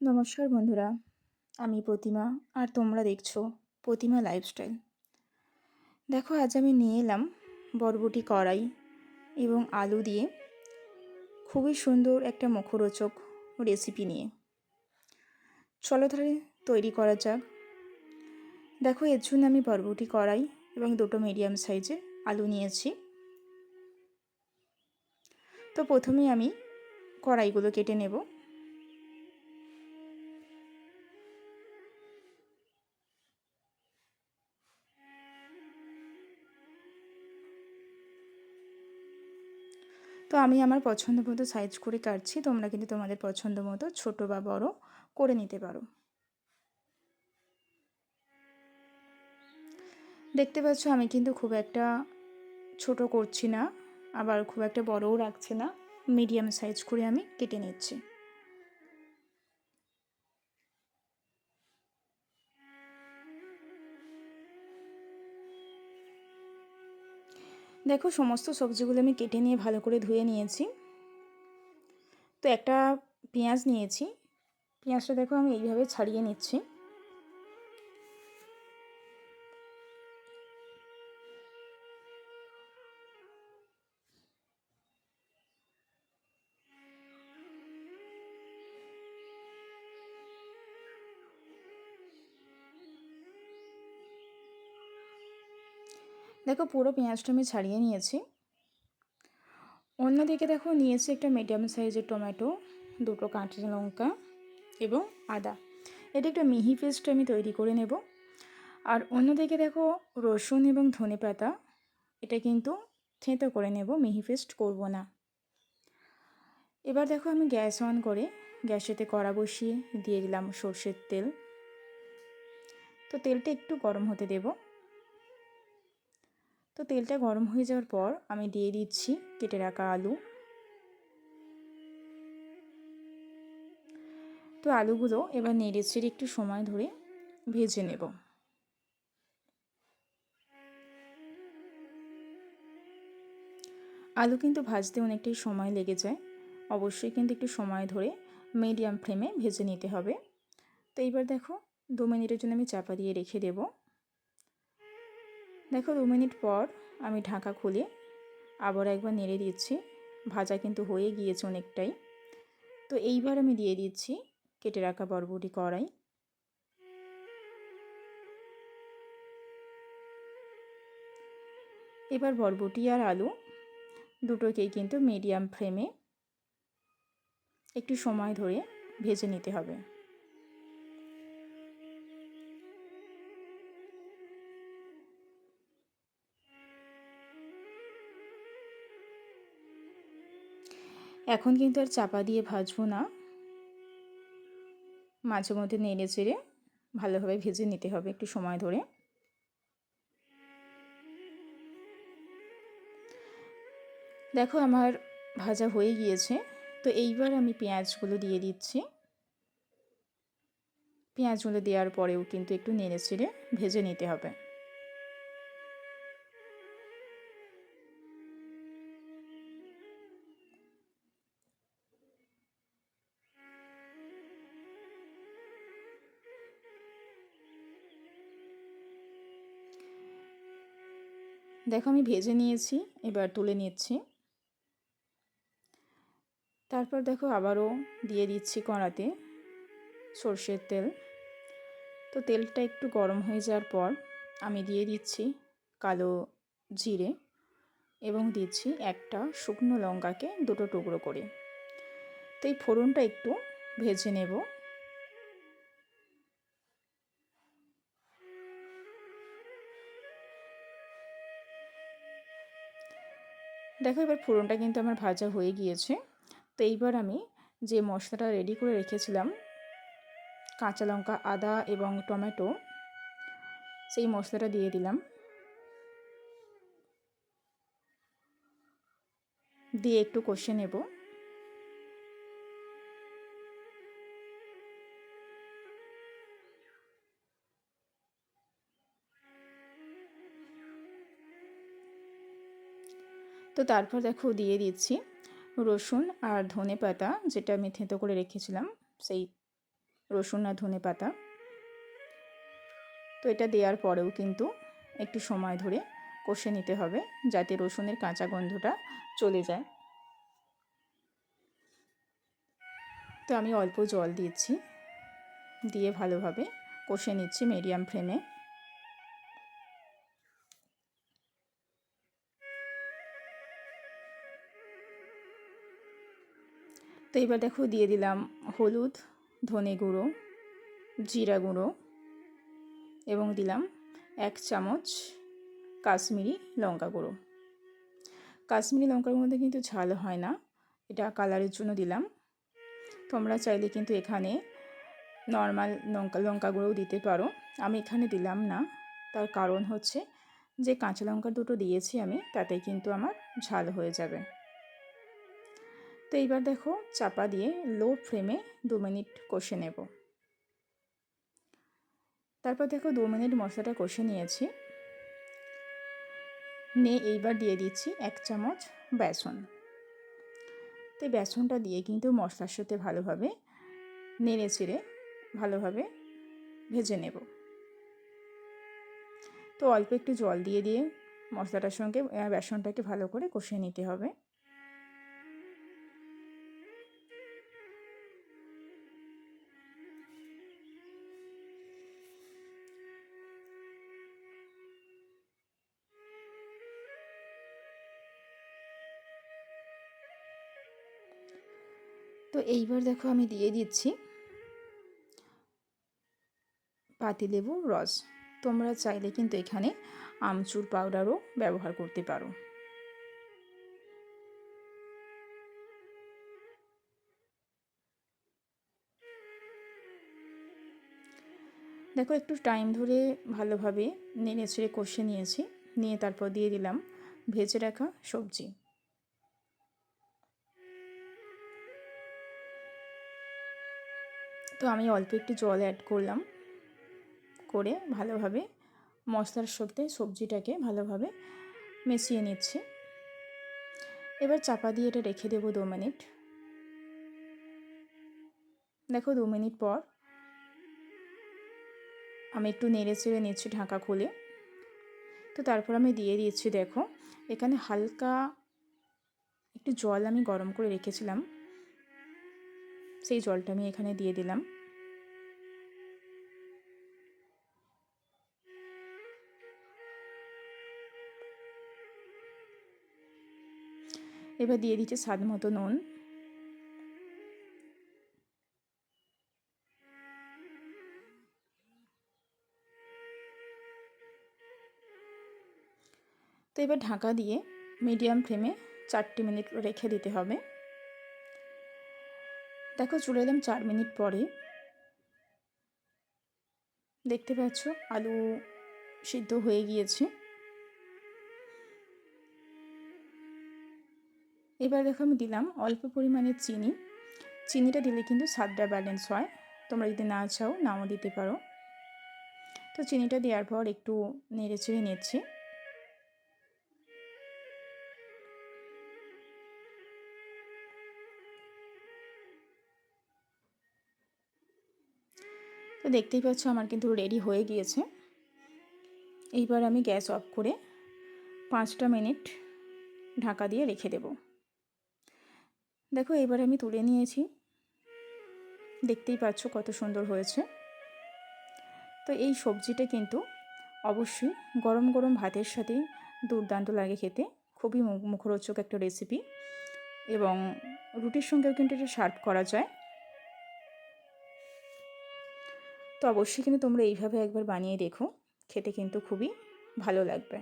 নমস্কার বন্ধুরা, আমি প্রতিমা আর তোমরা দেখছো প্রতিমা লাইফস্টাইল। দেখো, আজ আমি নিয়ে এলাম বরবটি কড়াই এবং আলু দিয়ে খুবই সুন্দর একটা মুখরোচক রেসিপি নিয়ে। চলো তাহলে তৈরি করা যাক। দেখো, এর জন্য আমি বরবটি কড়াই এবং দুটো মিডিয়াম সাইজের আলু নিয়েছি। তো প্রথমেই আমি কড়াইগুলো কেটে নেব। তো আমি আমার পছন্দ মতো সাইজ করে কাটছি, তোমরা কিন্তু তোমাদের পছন্দ মতো ছোটো বা বড় করে নিতে পারো। দেখতে পাচ্ছ আমি কিন্তু খুব একটা ছোট করছি না, আবার খুব একটা বড়ও রাখছি না, মিডিয়াম সাইজ করে আমি কেটে নিচ্ছি। দেখো, সমস্ত সবজিগুলো আমি কেটে নিয়ে ভালো করে ধুয়ে নিয়েছি। তো একটা পেঁয়াজ নিয়েছি, পেঁয়াজটা দেখো আমি এইভাবে ছাড়িয়ে নিচ্ছি। দেখো, পুরো পেঁয়াজটা আমি ছাড়িয়ে নিয়েছি। অন্যদিকে দেখো নিয়েছি একটা মিডিয়াম সাইজের টমেটো, দুটো কাঁচা লঙ্কা এবং আদা। এটা একটা মিহি পেস্ট আমি তৈরি করে নেব। আর অন্যদিকে দেখো রসুন এবং ধনেপাতা, এটা কিন্তু থেঁতো করে নেব, মিহি পেস্ট করব না। এবার দেখো আমি গ্যাস অন করে গ্যাসেতে কড়া বসিয়ে দিয়ে দিলাম সর্ষের তেল। তো তেলটা একটু গরম হতে দেব। তো তেলটা গরম হয়ে যাওয়ার পর আমি দিয়ে দিচ্ছি কেটে রাখা আলু। তো আলুগুলো এবার নেড়ে চেড়ে একটু সময় ধরে ভেজে নেব। আলু কিন্তু ভাজতে অনেকটাই সময় লেগে যায়, অবশ্যই কিন্তু একটু সময় ধরে মিডিয়াম ফ্লেমে ভেজে নিতে হবে। তো এইবার দেখো 2 মিনিটের জন্য আমি চাপা দিয়ে রেখে দেব। দেখো 2 মিনিট পর আমি ঢাকা খুলে আবার একবার নেড়ে দিচ্ছি। ভাজা কিন্তু হয়ে গিয়েছে অনেকটাই। তো এইবার আমি দিয়ে দিচ্ছি কেটে রাখা বরবটি কড়াই। এবার বরবটি আর আলু দুটোকেই কিন্তু মিডিয়াম ফ্লেমে একটু সময় ধরে ভেজে নিতে হবে। এখন কিন্তু আর চাপা দিয়ে ভাজবো না, মাঝে মধ্যে নেড়ে চেড়ে ভালোভাবে ভেজে নিতে হবে একটু সময় ধরে। দেখো আমার ভাজা হয়ে গিয়েছে। তো এইবার আমি পেঁয়াজগুলো দিয়ে দিচ্ছি। পেঁয়াজগুলো দেওয়ার পরেও কিন্তু একটু নেড়ে চেড়ে ভেজে নিতে হবে। দেখো আমি ভেজে নিয়েছি, এবার তুলে নিচ্ছি। তারপর দেখো আবারও দিয়ে দিচ্ছি কড়াতে সর্ষের তেল। তো তেলটা একটু গরম হয়ে যাওয়ার পর আমি দিয়ে দিচ্ছি কালো জিরে এবং দিচ্ছি একটা শুকনো লঙ্কাকে দুটো টুকরো করে। তো এই ফোড়নটা একটু ভেজে নেব। দেখো এবার ফোড়নটা কিন্তু আমার ভাজা হয়ে গিয়েছে। তো এইবার আমি যে মশলাটা রেডি করে রেখেছিলাম, কাঁচা লঙ্কা, আদা এবং টমেটো, সেই মশলাটা দিয়ে দিলাম। দিয়ে একটু কষে নেব। তো তারপর দেখো দিয়ে দিচ্ছি রসুন আর ধনেপাতা, যেটা আমি থেঁতো করে রেখেছিলাম, সেই রসুন আর ধনে পাতা। তো এটা দেওয়ার পরেও কিন্তু একটু সময় ধরে কষে নিতে হবে যাতে রসুনের কাঁচা গন্ধটা চলে যায়। তো আমি অল্প জল দিয়েছি, দিয়ে ভালোভাবে কষে নিচ্ছি মিডিয়াম ফ্লেমে। তো এবার দেখো দিয়ে দিলাম হলুদ, ধনে গুঁড়ো, জিরা গুঁড়ো এবং দিলাম 1 চামচ কাশ্মীরি লঙ্কা গুঁড়ো। কাশ্মীরি লঙ্কার মধ্যে কিন্তু ঝাল হয় না, এটা কালারের জন্য দিলাম। তোমরা চাইলে কিন্তু এখানে নর্মাল লঙ্কা গুঁড়োও দিতে পারো, আমি এখানে দিলাম না। তার কারণ হচ্ছে যে কাঁচা লঙ্কা দুটো দিয়েছি আমি, তাতে কিন্তু আমার ঝাল হয়ে যাবে। তো এইবার দেখো চাপা দিয়ে লো ফ্লেমে 2 মিনিট কষে নেব। তারপর দেখো 2 মিনিট মশলাটা কষে নিয়েছি, নিয়ে এইবার দিয়ে দিচ্ছি 1 চামচ বেসন। তো বেসনটা দিয়ে কিন্তু মশলার সাথে ভালোভাবে নেড়ে চেড়ে ভালোভাবে ভেজে নেব। তো অল্প একটু জল দিয়ে দিয়ে মশলাটার সঙ্গে বেসনটাকে ভালো করে কষিয়ে নিতে হবে। তো এইবার দেখো আমি দিয়ে দিচ্ছি পাতিলেবুর রস। তোমরা চাইলে কিন্তু এখানে আমচুর পাউডারও ব্যবহার করতে পারো। দেখো একটু টাইম ধরে ভালোভাবে নেড়ে ছেড়ে কষে নিয়েছি, নিয়ে তারপর দিয়ে দিলাম ভেজে রাখা সবজি। তো আমি অল্প একটু জল অ্যাড করলাম, করে ভালোভাবে মশলার সাথে সবজিটাকে ভালোভাবে মিশিয়ে নিচ্ছি। এবার চাপা দিয়ে এটা রেখে দেবো 2 মিনিট। দেখো 2 মিনিট পর আমি একটু নেড়ে চেড়ে নিচ্ছি ঢাকা খুলে। তো তারপর আমি দিয়ে দিচ্ছি, দেখো এখানে হালকা একটু জল আমি গরম করে রেখেছিলাম, সেই জলটা আমি এখানে দিয়ে দিলাম। এবার দিয়ে দিচ্ছি স্বাদ মতো নুন। তো এবার ঢাকা দিয়ে মিডিয়াম ফ্লেমে 4 মিনিট রেখে দিতে হবে। দেখো চলে এলাম 4 মিনিট পরে, দেখতে পাচ্ছ আলু সিদ্ধ হয়ে গিয়েছে। এবার দেখো আমি দিলাম অল্প পরিমাণে চিনি। চিনিটা দিলে কিন্তু স্বাদটা ব্যালেন্স হয়, তোমরা যদি না চাও নাও দিতে পারো। তো চিনিটা দেওয়ার পর একটু নেড়ে চেড়ে নিচ্ছি। তো দেখতেই পাচ্ছ আমার কিন্তু রেডি হয়ে গিয়েছে। এইবার আমি গ্যাস অফ করে 5টা মিনিট ঢাকা দিয়ে রেখে দেব। দেখো এবার আমি তুলে নিয়েছি, দেখতেই পাচ্ছ কত সুন্দর হয়েছে। তো এই সবজিটা কিন্তু অবশ্যই গরম গরম ভাতের সাথে দুর্দান্ত লাগে খেতে, খুবই মুখরোচক একটা রেসিপি, এবং রুটির সঙ্গেও কিন্তু এটা সার্ভ করা যায়। তো অবশ্যই কিন্তু তোমরা এইভাবে একবার বানিয়ে দেখো, খেতে কিন্তু খুবই ভালো লাগবে।